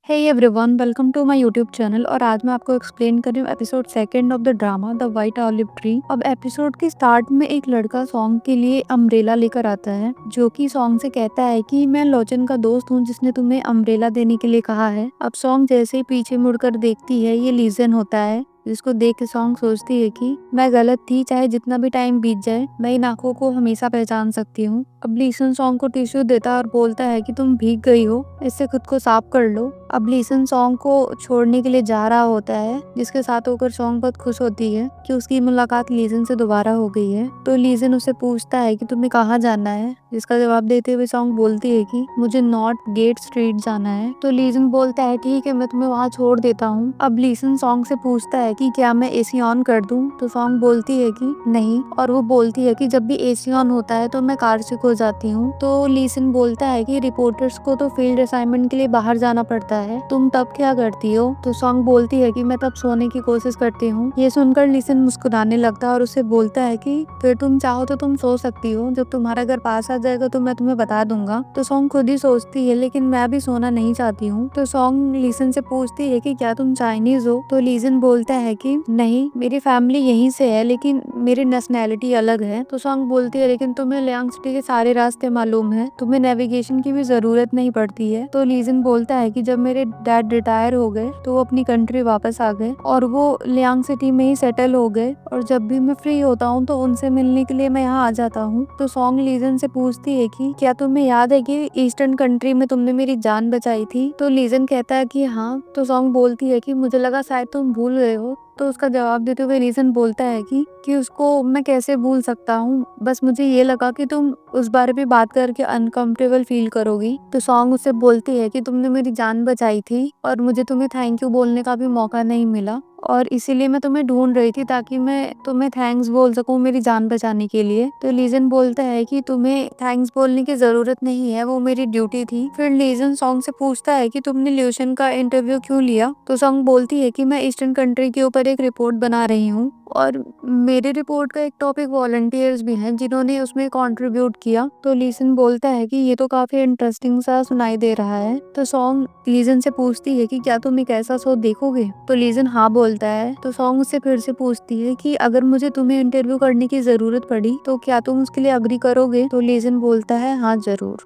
Hey everyone, welcome to my YouTube channel. और आज मैं आपको एक्सप्लेन कर रही हूँ episode second of the drama the white olive tree. अब एपिसोड के स्टार्ट में एक लड़का सॉन्ग के लिए अम्ब्रेला लेकर आता है, जो कि सॉन्ग से कहता है कि मैं लोचन का दोस्त हूँ जिसने तुम्हें अम्ब्रेला देने के लिए कहा है। अब सॉन्ग जैसे ही पीछे मुड़कर देखती है, ये लीजन होता है, जिसको देख के सॉन्ग सोचती है कि मैं गलत थी, चाहे जितना भी टाइम बीत जाए मैं इन आंखों को हमेशा पहचान सकती हूँ। अब लीसन सॉन्ग को टिश्यू देता है और बोलता है कि तुम भीग गई हो, इससे खुद को साफ कर लो। अब लीसन सॉन्ग को छोड़ने के लिए जा रहा होता है, जिसके साथ होकर सॉन्ग बहुत खुश होती है कि उसकी मुलाकात लीजन से दोबारा हो गई है। तो लीजन उसे पूछता है कि तुम्हें कहाँ जाना है, जिसका जवाब देते हुए सॉन्ग बोलती है कि मुझे नॉर्थ गेट स्ट्रीट जाना है। तो लीजन बोलता है ठीक है, मैं तुम्हें वहाँ छोड़ देता हूँ। अब लीजन सॉन्ग से पूछता है कि क्या मैं एसी ऑन कर दूं, तो सॉन्ग बोलती है कि नहीं, और वो बोलती है कि जब भी एसी ऑन होता है तो मैं कार सिक हो जाती हूँ। तो लीजन बोलता है कि रिपोर्टर्स को तो फील्ड असाइनमेंट के लिए बाहर जाना पड़ता है, तुम तब क्या करती हो। तो सॉन्ग बोलती है कि मैं तब सोने की कोशिश करती हूँ। ये सुनकर लीजन मुस्कुराने लगता है और उसे बोलता है कि फिर तुम चाहो तो तुम सो सकती हो, जब तुम्हारा घर पास आ जाएगा तो मैं तुम्हें बता दूंगा। तो सॉन्ग खुद ही सोचती है लेकिन मैं भी सोना नहीं चाहती हूँ। तो सॉन्ग लीजन से पूछती है कि क्या तुम चाइनीज हो। तो लीजन बोलता है कि नहीं, मेरी फैमिली यहीं से है लेकिन मेरी नेशनैलिटी अलग है। तो सॉन्ग बोलती है लेकिन तुम्हें लियांग सिटी के सारे रास्ते मालूम है, तुम्हें नेविगेशन की भी जरूरत नहीं पड़ती है। तो लीजन बोलता है कि जब मेरे डैड रिटायर हो गए तो वो अपनी कंट्री वापस आ गए और वो लियांग सिटी में ही सेटल हो गए, और जब भी मैं फ्री होता हूँ तो उनसे मिलने के लिए मैं यहाँ आ जाता हूँ। तो सॉन्ग लीजन से पूछती है कि क्या तुम्हें याद है कि ईस्टर्न कंट्री में तुमने मेरी जान बचाई थी। तो लीजन कहता है कि हाँ। तो सॉन्ग बोलती है कि मुझे लगा शायद तुम भूल गए हो। तो उसका जवाब देते हुए लीजन बोलता है कि उसको मैं कैसे भूल सकता हूँ, बस मुझे ये लगा कि तुम उस बारे में बात करके अनकंफर्टेबल फील करोगी। तो सॉन्ग उससे बोलती है कि तुमने मेरी जान बचाई थी और मुझे तुम्हें थैंक यू बोलने का भी मौका नहीं मिला, और इसीलिए मैं तुम्हें ढूंढ रही थी ताकि मैं तुम्हें थैंक्स बोल सकूं मेरी जान बचाने के लिए। तो लीजन बोलता है कि तुम्हें थैंक्स बोलने की जरूरत नहीं है, वो मेरी ड्यूटी थी। फिर लीजन सॉन्ग से पूछता है कि तुमने ल्यूशन का इंटरव्यू क्यों लिया। तो सॉन्ग बोलती है कि मैं ईस्टर्न कंट्री के ऊपर एक रिपोर्ट बना रही हूँ और मेरे रिपोर्ट का एक टॉपिक वॉलंटियर्स भी हैं जिन्होंने उसमें कंट्रीब्यूट किया। तो लीजन बोलता है कि ये तो काफी इंटरेस्टिंग सा सुनाई दे रहा है। तो सॉन्ग लीजन से पूछती है कि क्या तुम एक ऐसा शो देखोगे। तो लीजन हाँ बोलता है। तो सॉन्ग उससे फिर से पूछती है कि अगर मुझे तुम्हें इंटरव्यू करने की जरूरत पड़ी तो क्या तुम उसके लिए अग्री करोगे। तो लीजन बोलता है हाँ जरूर।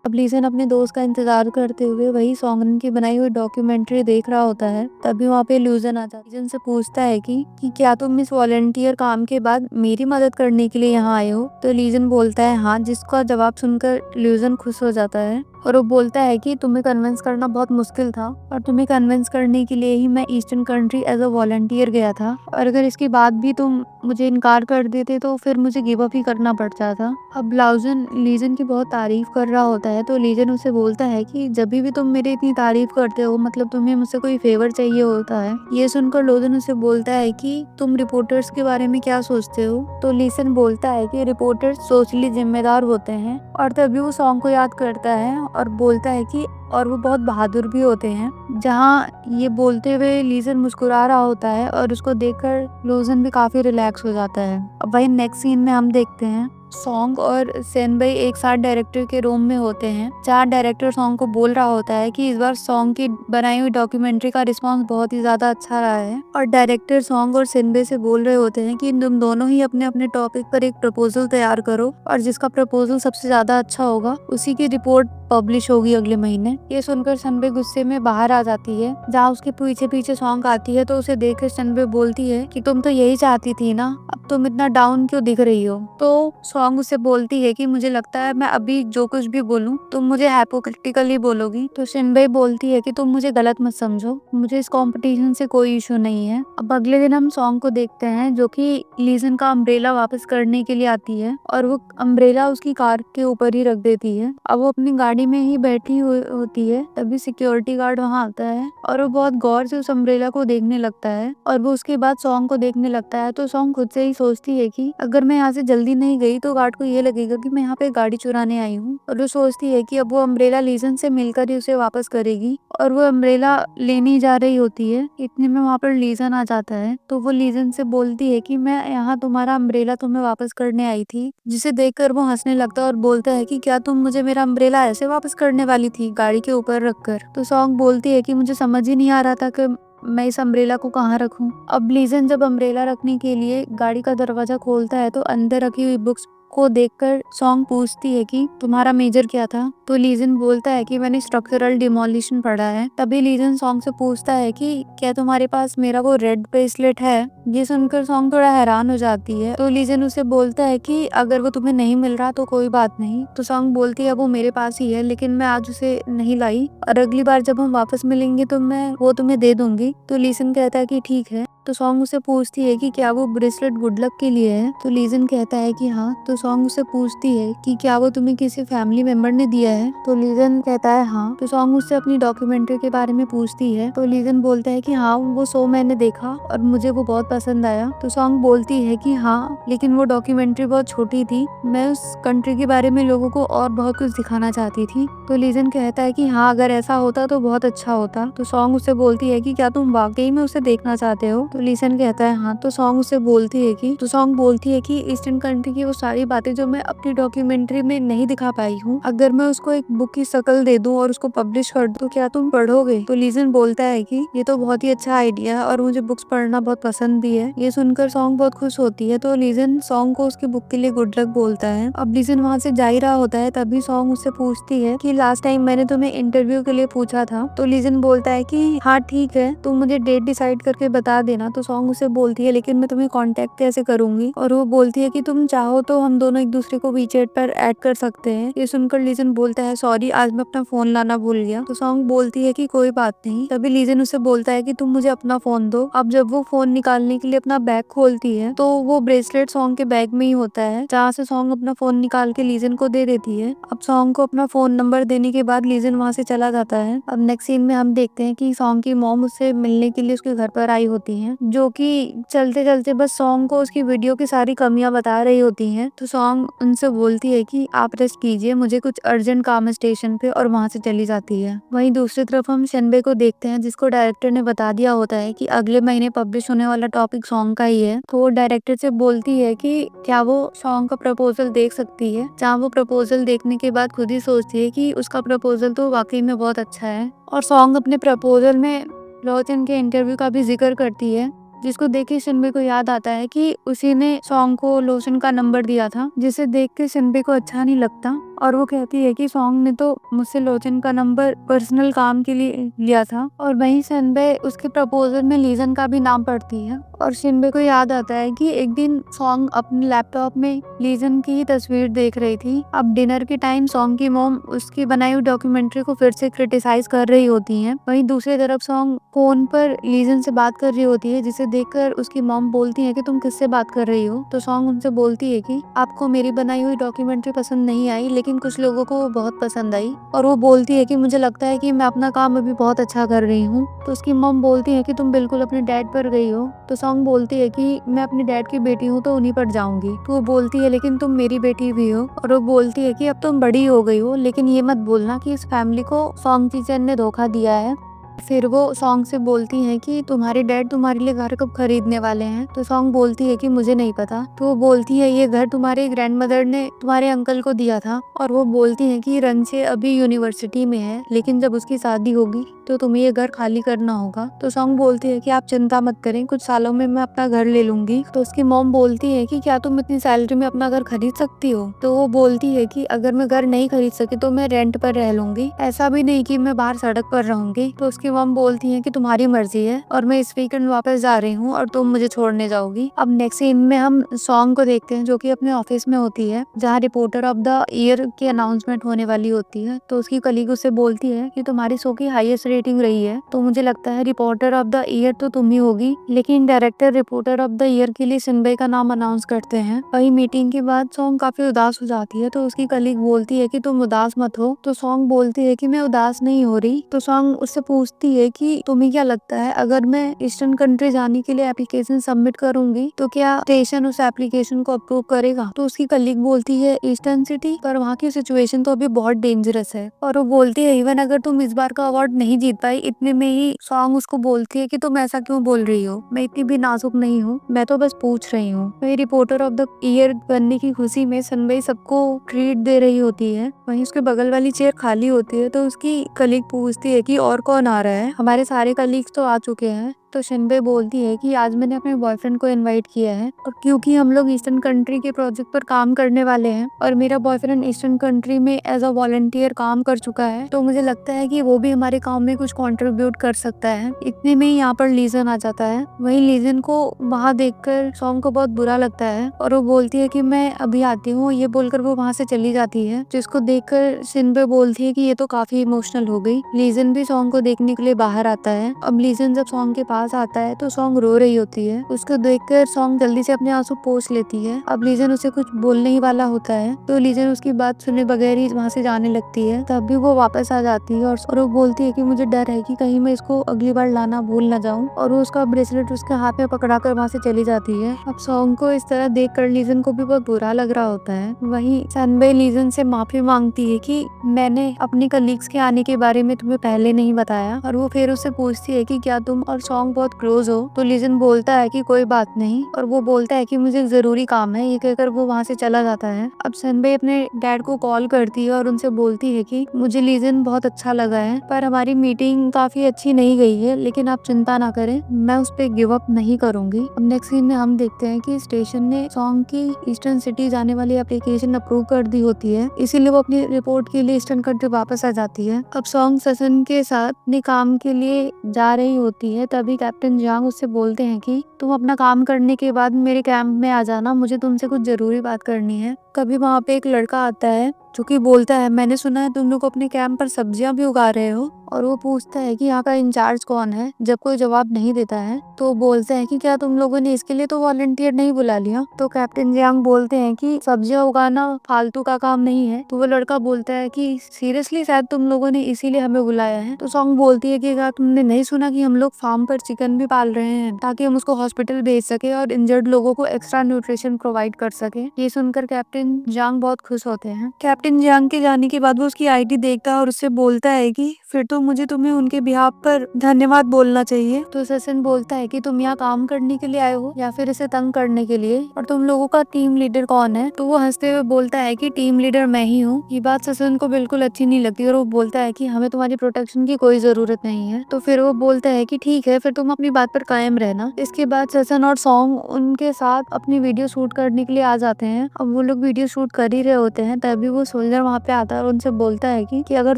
अब लीजन अपने दोस्त का इंतजार करते हुए वही सॉन्गन की बनाई हुई डॉक्यूमेंट्री देख रहा होता है। तभी वहाँ पे ल्यूजन आता है। लीजन से पूछता है कि क्या तुम इस वॉलंटियर काम के बाद मेरी मदद करने के लिए यहाँ आए हो। तो लीजन बोलता है हाँ, जिसका जवाब सुनकर ल्यूजन खुश हो जाता है और वो बोलता है कि तुम्हें कन्विंस करना बहुत मुश्किल था और तुम्हें कन्विंस करने के लिए ही मैं eastern country as a volunteer गया था, और अगर इसके बाद भी तुम मुझे इनकार कर देते तो फिर मुझे गिव अप ही करना पड़ता था। अब लाउजन लीजन की बहुत तारीफ कर रहा होता है। तो लीजन उसे बोलता है कि जब भी तुम मेरी इतनी तारीफ करते हो मतलब तुम्हें मुझसे कोई फेवर चाहिए होता है। ये सुनकर लोजन उसे बोलता है कि तुम रिपोर्टर्स के बारे में क्या सोचते हो। तो लीजन बोलता है कि रिपोर्टर्स सोशली जिम्मेदार होते हैं, और तभी वो सॉन्ग को याद करता है और बोलता है कि और वो बहुत बहादुर भी होते हैं। जहाँ ये बोलते हुए लीजन मुस्कुरा रहा होता है और उसको देखकर लोजन भी काफी रिलैक्स हो जाता है। अब वही नेक्स्ट सीन में हम देखते हैं सॉन्ग और सेनबई एक साथ डायरेक्टर के रूम में होते हैं। जहाँ डायरेक्टर सॉन्ग को बोल रहा होता है कि इस बार सॉन्ग की बनाई हुई डॉक्यूमेंट्री का रिस्पांस बहुत ही ज्यादा अच्छा रहा है, और डायरेक्टर सॉन्ग और सेनबई से बोल रहे होते हैं कि तुम दोनों ही अपने अपने टॉपिक पर एक प्रपोजल तैयार करो और जिसका प्रपोजल सबसे ज्यादा अच्छा होगा उसी की रिपोर्ट पब्लिश होगी अगले महीने। ये सुनकर सनबे गुस्से में बाहर आ जाती है। जहाँ उसके पीछे पीछे सॉन्ग आती है तो उसे देखकर सनबे बोलती है कि तुम तो यही चाहती थी ना, अब तुम इतना डाउन क्यों दिख रही हो। तो सॉन्ग उसे बोलती है कि मुझे लगता है मैं अभी जो कुछ भी बोलूं तुम मुझे हाइपोक्रिटिकली बोलोगी। तो सनबे बोलती है कि तुम मुझे गलत मत समझो, मुझे इस कंपटीशन से कोई इशू नहीं है। अब अगले दिन हम सॉन्ग को देखते हैं जो कि लीजन का अम्ब्रेला वापस करने के लिए आती है और वो अम्ब्रेला उसकी कार के ऊपर ही रख देती है। अब वो अपनी गाड़ी में ही बैठी हुई होती है, तभी सिक्योरिटी गार्ड वहाँ आता है और वो बहुत गौर से उस अम्ब्रेला को देखने लगता है और वो उसके बाद सॉन्ग को देखने लगता है। तो सॉन्ग खुद से ही सोचती है कि अगर मैं यहाँ से जल्दी नहीं गई तो तो गार्ड को ये लगेगा कि मैं यहाँ पे गाड़ी चुराने आई हूँ, और वो सोचती है कि अब वो अम्ब्रेला लीजन से मिलकर ही उसे वापस करेगी, और वो अम्ब्रेला लेने जा रही होती है। इतने में वहाँ पर लीजन आ जाता है, तो वो लीजन से बोलती है कि मैं यहाँ तुम्हारा अम्ब्रेला तुम्हें वापस करने आई थी, जिसे देखकर वो हंसने लगता है और बोलता है कि क्या तुम मुझे मेरा अम्ब्रेला ऐसे वापस करने वाली थी, गाड़ी के ऊपर रखकर। तो सॉन्ग बोलती है कि मुझे समझ ही नहीं आ रहा था कि मैं इस अम्ब्रेला को कहाँ रखूं। अब लीजन जब अम्ब्रेला रखने के लिए गाड़ी का दरवाजा खोलता है तो अंदर रखी हुई बुक्स को देखकर सॉन्ग पूछती है कि तुम्हारा मेजर क्या था। तो लीजन बोलता है कि मैंने स्ट्रक्चरल डिमोलिशन पढ़ा है। तभी लीजन सॉन्ग से पूछता है कि क्या तुम्हारे पास मेरा वो रेड ब्रेसलेट है। ये सुनकर सॉन्ग थोड़ा हैरान हो जाती है। तो लीजन उसे बोलता है कि अगर वो तुम्हें नहीं मिल रहा तो कोई बात नहीं। तो सॉन्ग बोलती है वो मेरे पास ही है, लेकिन मैं आज उसे नहीं लाई, और अगली बार जब हम वापस मिलेंगे तो मैं वो तुम्हें दे दूंगी। तो लीजन कहता है कि ठीक है। तो सॉन्ग उसे पूछती है कि क्या वो ब्रेसलेट गुड लक के लिए है। तो लीजन कहता है कि हाँ। तो सॉन्ग उसे पूछती है कि क्या वो तुम्हें किसी फैमिली मेंबर ने दिया है। तो लीजन कहता है हाँ। तो सॉन्ग उससे अपनी डॉक्यूमेंट्री के बारे में पूछती है। तो लीजन बोलता है कि हाँ, वो शो मैंने देखा और मुझे वो बहुत पसंद आया। तो सॉन्ग बोलती है कि हाँ, लेकिन वो डॉक्यूमेंट्री बहुत छोटी थी, मैं उस कंट्री के बारे में लोगों को और बहुत कुछ दिखाना चाहती थी। तो लीजन कहता है कि हाँ, अगर ऐसा होता तो बहुत अच्छा होता। तो सॉन्ग उससे बोलती है कि क्या तुम वाकई में उसे देखना चाहते हो। तो लीजन कहता है हाँ। तो सॉन्ग उसे बोलती है कि ईस्टर्न कंट्री की वो सारी बातें जो मैं अपनी डॉक्यूमेंट्री में नहीं दिखा पाई हूँ, अगर मैं उसको एक बुक की शक्ल दे दूं और उसको पब्लिश कर दूं तो क्या तुम पढ़ोगे। तो लीजन बोलता है कि ये तो बहुत ही अच्छा आइडिया है और मुझे बुक्स पढ़ना बहुत पसंद भी है। ये सुनकर सॉन्ग बहुत खुश होती है। तो लीजन सॉन्ग को उसकी बुक के लिए गुड लक बोलता है। अब लीजन वहाँ से जा ही रहा होता है, तभी सॉन्ग उससे पूछती है कि लास्ट टाइम मैंने तुम्हें इंटरव्यू के लिए पूछा था। तो लीजन बोलता है कि हाँ ठीक है, तुम मुझे डेट डिसाइड करके बता देना। तो सॉन्ग उसे बोलती है लेकिन मैं तुम्हें कांटेक्ट कैसे करूंगी। और वो बोलती है कि तुम चाहो तो हम दोनों एक दूसरे को वीचैट पर ऐड कर सकते हैं। ये सुनकर लीजन बोलता है सॉरी, आज मैं अपना फोन लाना भूल गया। तो सॉन्ग बोलती है कि कोई बात नहीं। तभी लीजन उसे बोलता है कि तुम मुझे अपना फोन दो। अब जब वो फोन निकालने के लिए अपना बैग खोलती है तो वो ब्रेसलेट सॉन्ग के बैग में ही होता है, जहाँ से सॉन्ग अपना फोन निकाल के लीजन को दे देती है। अब सॉन्ग को अपना फोन नंबर देने के बाद लीजन वहाँ से चला जाता है। अब नेक्स्ट सीन में हम देखते हैं कि सॉन्ग की मॉम उससे मिलने के लिए उसके घर पर आई होती है, जो कि चलते चलते बस सॉन्ग को उसकी वीडियो की सारी कमियां बता रही होती हैं। तो सॉन्ग उनसे बोलती है कि आप रेस्ट कीजिए, मुझे कुछ अर्जेंट काम है स्टेशन पे, और वहां से चली जाती है। वहीं दूसरी तरफ हम शिनबे को देखते हैं, जिसको डायरेक्टर ने बता दिया होता है कि अगले महीने पब्लिश होने वाला टॉपिक सॉन्ग का ही है। तो वो डायरेक्टर से बोलती है कि क्या वो सॉन्ग का प्रपोजल देख सकती है, जहाँ वो प्रपोजल देखने के बाद खुद ही सोचती है कि उसका प्रपोजल तो वाकई में बहुत अच्छा है। और सॉन्ग अपने प्रपोजल में लोचन के इंटरव्यू का भी जिक्र करती है, जिसको देख के शिनबे को याद आता है कि उसी ने सॉन्ग को लोशन का नंबर दिया था, जिसे देख के शिनबे को अच्छा नहीं लगता। और वो कहती है कि सॉन्ग ने तो मुझसे लोचन का नंबर पर्सनल काम के लिए लिया था। और वहीं शिनबे उसके प्रपोजल में लीजन का भी नाम पढ़ती है। और शिनबे को याद आता है कि एक दिन सॉन्ग अपने लैपटॉप में लीजन की ही तस्वीर देख रही थी। अब डिनर के टाइम सॉन्ग की मॉम उसकी बनाई हुई डॉक्यूमेंट्री को फिर से क्रिटिसाइज कर रही होती है। वहीं दूसरी तरफ सॉन्ग फोन पर लीजन से बात कर रही होती है, जिसे देखकर उसकी मॉम बोलती है कि तुम किससे बात कर रही हो। तो सॉन्ग उनसे बोलती है कि आपको मेरी बनाई हुई डॉक्यूमेंट्री पसंद नहीं आई, लेकिन कुछ लोगों को वो बहुत पसंद आई। और वो बोलती है कि मुझे लगता है कि मैं अपना काम अभी बहुत अच्छा कर रही हूँ। तो उसकी मॉम बोलती है कि तुम बिल्कुल अपने डैड पर गई हो। तो सॉन्ग बोलती है कि मैं अपने डैड की बेटी हूँ तो उन्हीं पर जाऊंगी। तो वो बोलती है लेकिन तुम मेरी बेटी भी हो। और वो बोलती है कि अब तुम बड़ी हो गई हो, लेकिन ये मत बोलना कि इस फैमिली को सॉन्ग टीचर ने धोखा दिया है। फिर वो सॉन्ग से बोलती है कि तुम्हारे डैड तुम्हारे लिए घर कब खरीदने वाले हैं। तो सॉन्ग बोलती है कि मुझे नहीं पता। तो वो बोलती है ये घर तुम्हारे ग्रैंडमदर ने तुम्हारे अंकल को दिया था। और वो बोलती है कि रंचे अभी यूनिवर्सिटी में है, लेकिन जब उसकी शादी होगी तो तुम्हें ये घर खाली करना होगा। तो सॉन्ग बोलती है कि आप चिंता मत करें, कुछ सालों में मैं अपना घर ले लूंगी। तो उसकी मॉम बोलती है कि क्या तुम इतनी सैलरी में अपना घर खरीद सकती हो। तो वो बोलती है कि अगर मैं घर नहीं खरीद सकी तो मैं रेंट पर रह लूंगी, ऐसा भी नहीं कि मैं बाहर सड़क पर रहूंगी। तो उसकी मॉम बोलती है कि तुम्हारी मर्जी है, और मैं इस वीकेंड वापस जा रही हूँ और तुम मुझे छोड़ने जाओगी। अब नेक्स्ट सीन में हम सॉन्ग को देखते हैं, जो कि अपने ऑफिस में होती है, जहाँ रिपोर्टर ऑफ द ईयर की अनाउंसमेंट होने वाली होती है। तो उसकी कलीग उससे बोलती है कि तुम्हारी शो की हाईएस्ट रेटिंग रही है, तो मुझे लगता है रिपोर्टर ऑफ द ईयर तो तुम ही होगी। लेकिन director reporter of the year के लिए शिनबे का नाम अनाउंस करते हैं। वही मीटिंग के बाद सॉन्ग काफी उदास हो जाती है। तो उसकी कलीग बोलती है कि तुम उदास मत हो। तो सॉन्ग बोलती है कि मैं उदास नहीं हो रही। तो सॉन्ग उससे पूछती पूछती है कि तुम्हें क्या लगता है, अगर मैं ईस्टर्न कंट्री जाने के लिए एप्लीकेशन सबमिट करूंगी तो क्या स्टेशन उस एप्लीकेशन को अप्रूव करेगा? तो उसकी कलीग बोलती है ईस्टर्न सिटी, पर वहाँ की सिचुएशन तो अभी बहुत डेंजरस है। और वो बोलती है इवन अगर तुम इस बार का अवार्ड नहीं जीत पाई, इतने में ही सॉन्ग उसको बोलती है कि तुम ऐसा क्यों बोल रही हो, मैं इतनी भी नाजुक नहीं हूँ, मैं तो बस पूछ रही हूँ। वही रिपोर्टर ऑफ द ईयर बनने की खुशी में सनबई सबको ट्रीट दे रही होती है। वहीं उसके बगल वाली चेयर खाली होती है तो उसकी कलीग पूछती है कि और कौन आ रहा है, हमारे सारे कलीग्स तो आ चुके हैं। तो शिनबे बोलती है कि आज मैंने अपने बॉयफ्रेंड को इनवाइट किया है, और क्योंकि हम लोग ईस्टर्न कंट्री के प्रोजेक्ट पर काम करने वाले हैं और मेरा बॉयफ्रेंड ईस्टर्न कंट्री में एज अ वॉलंटियर काम कर चुका है, तो मुझे लगता है कि वो भी हमारे काम में कुछ कंट्रीब्यूट कर सकता है। इतने में ही यहाँ पर लीजन आ जाता है। वहीं लीजन को वहाँ देखकर सॉन्ग को बहुत बुरा लगता है और वो बोलती है कि मैं अभी आती हूँ, ये बोलकर वो वहाँ से चली जाती है। जिसको देखकर शिनबे बोलती है कि ये तो काफी इमोशनल हो गई। लीजन भी सॉन्ग को देखने के लिए बाहर आता है। अब लीजन जब सॉन्ग के पास आता है तो सॉन्ग रो रही होती है। उसको देखकर सॉन्ग जल्दी से अपने आंसू पोंछ लेती है। अब लीजन उसे कुछ बोलने ही वाला होता है तो लीजन उसकी बात सुने बगैर ही वहाँ से जाने लगती है। तब भी वो वापस आ जाती है और वो बोलती है कि मुझे डर है कि कहीं मैं इसको अगली बार लाना भूल ना जाऊं, और वो उसका ब्रेसलेट उसके हाथ में पकड़ा कर वहाँ से चली जाती है। अब सॉन्ग को इस तरह देख कर लीजन को भी बहुत बुरा लग रहा होता है। वहीं सनबे लीजन से माफी मांगती है कि मैंने अपनी कलीग्स के आने के बारे में तुम्हें पहले नहीं बताया, और वो फिर उससे पूछती है कि क्या तुम और सॉन्ग बहुत क्लोज हो? तो लीजन बोलता है कि कोई बात नहीं, और वो बोलता है कि मुझे जरूरी काम है, ये कहकर वो वहाँ से चला जाता है। अब सनबे अपने डैड को कॉल करती है और उनसे बोलती है कि मुझे लीजन बहुत अच्छा लगा है, पर हमारी मीटिंग काफी अच्छी नहीं गई है, लेकिन आप चिंता ना करें, मैं उस पर गिव अप नहीं करूंगी। अब नेक्स्ट सीन में हम देखते हैं कि स्टेशन ने सॉन्ग की ईस्टर्न सिटी जाने वाली एप्लीकेशन अप्रूव कर दी होती है, इसीलिए वो अपनी रिपोर्ट के लिए ईस्टर्न कंट्री वापस आ जाती है। अब सॉन्ग ससन के साथ अपने काम के लिए जा रही होती है, तभी कैप्टन जांग उससे बोलते हैं कि तुम अपना काम करने के बाद मेरे कैंप में आ जाना, मुझे तुमसे कुछ जरूरी बात करनी है। कभी वहाँ पे एक लड़का आता है जो कि बोलता है मैंने सुना है तुम लोग अपने कैंप पर सब्जियां भी उगा रहे हो, और वो पूछता है कि यहाँ का इंचार्ज कौन है। जब कोई जवाब नहीं देता है तो वो बोलते हैं कि क्या तुम लोगों ने इसके लिए तो वॉलंटियर नहीं बुला लिया? तो कैप्टन जियांग बोलते हैं कि सब्जियां उगाना फालतू का काम नहीं है। तो वो लड़का बोलता है कि सीरियसली शायद तुम लोगों ने इसीलिए हमें बुलाया है। तो सॉन्ग बोलती है कि क्या तुमने नहीं सुना कि हम लोग फार्म पर चिकन भी पाल रहे हैं ताकि हम उसको हॉस्पिटल भेज सके और इंजर्ड लोगों को एक्स्ट्रा न्यूट्रिशन प्रोवाइड कर सके। ये सुनकर कैप्टन जियांग बहुत खुश होते हैं। कैप्टन जियांग के जाने के बाद वो उसकी आईडी देखता है और उससे बोलता है कि फिर तो मुझे तुम्हें उनके बिहाफ पर धन्यवाद बोलना चाहिए। तो ससन बोलता है कि तुम यहाँ काम करने के लिए आए हो या फिर इसे तंग करने के लिए, और तुम लोगों का टीम लीडर कौन है? तो वो हंसते हुए बोलता है कि टीम लीडर मैं ही हूँ। ये बात ससन को बिल्कुल अच्छी नहीं लगती और वो बोलता है कि हमें तुम्हारी प्रोटेक्शन की कोई जरूरत नहीं है। तो फिर वो बोलता है कि ठीक है, फिर तुम अपनी बात पर कायम रहना। इसके बाद ससन और सॉन्ग उनके साथ अपनी वीडियो शूट करने के लिए आ जाते हैं। अब वो लोग वीडियो शूट कर ही रहे होते हैं, तभी वो सोल्जर वहाँ पे आता है और उनसे बोलता है कि अगर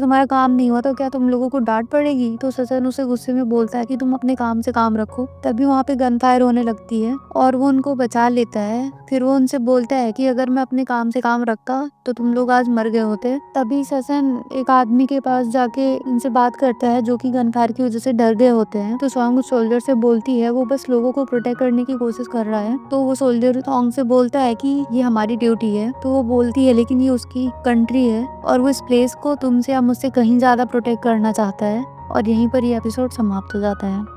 तुम्हारा काम नहीं हुआ तो क्या तुम लोगों को डांट पड़ेगी? तो ससन उसे गुस्से में बोलता है कि तुम अपने काम से काम रखो। तभी वहाँ पे गन फायर होने लगती है और वो उनको बचा लेता है। फिर वो उनसे बोलता है कि अगर मैं अपने काम से काम रखता तो तुम लोग आज मर गए होते। तभी ससन एक आदमी के पास जाके इनसे बात करता है जो कि गन फायर की वजह से डर गए होते हैं। तो सॉन्ग उस सोल्जर से बोलती है वो बस लोगों को प्रोटेक्ट करने की कोशिश कर रहा है। तो वो सोल्जर सॉन्ग से बोलता है कि ये हमारी ड्यूटी है। तो वो बोलती है लेकिन ये उसकी कंट्री है और वो इस प्लेस को तुमसे या मुझसे कहीं ज्यादा प्रोटेक्ट करना चाहता है। और यहीं पर ये एपिसोड समाप्त हो जाता है।